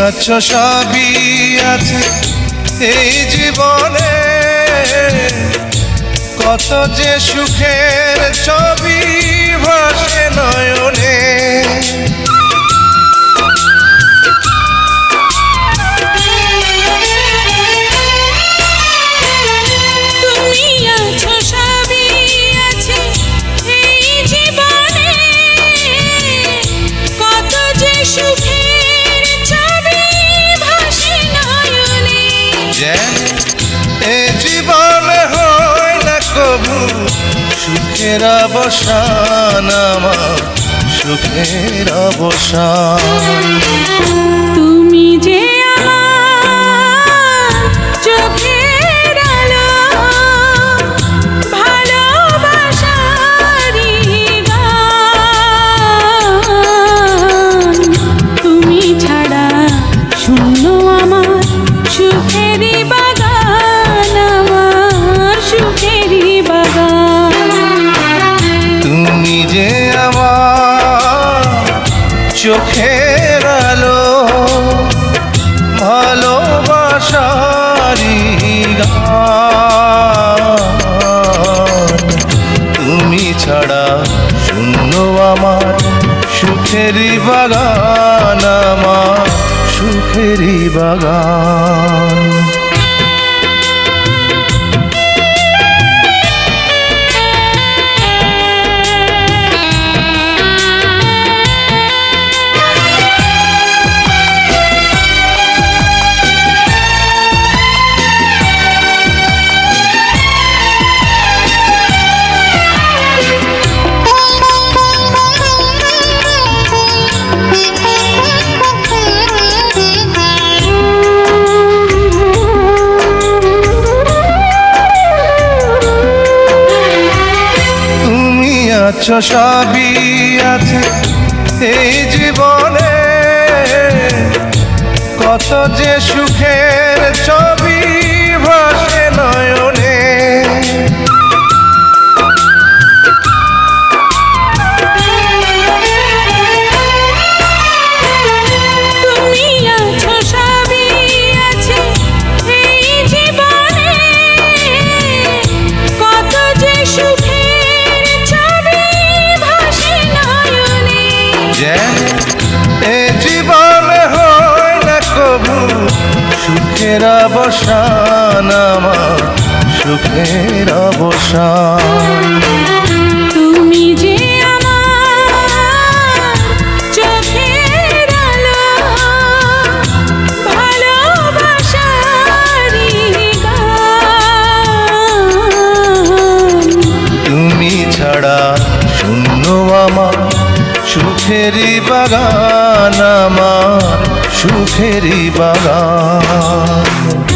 আছো সবই আছে এই জীবনে, কত যে সুখের ছবি ভাসে নয়নে। তুমি আছো সবই আছে এই জীবনে, কত যে সুখের ছবি ভাসে নয়নে। এ জীবনে হয় না কবু সুখের অবসান, আমার সুখের অবসান। তুমি যে আমার চোখের আলো, ভালোবাসারই গান। তুমি ছাড়া শূন্য আমার সুখেরই বাগান, আমার সুখেরই বাগান। তুমি যে আমার চোখের আলো, ভালোবাসারই গান। তুমি ছাড়া শূন্য আমার সুখেরই বাগান, আমার সুখেরই বাগান। আছো সবই আছে এই জীবনে, কত যে সুখের ছবি ভাসে নয়নে। তুমি আছো সবই আছে এই জীবনে, কত যে সুখের ছবি ভাসে নয়নে। এ জীবনে হয় না কবু সুখের অবসান, আমার সুখের অবসান। তুমি যে আমার চোখের আলো, ভালোবাসারই গান। তুমি ছাড়া শূন্য আমার সুখেরই বাগান, আমার সুখেরই বাগান।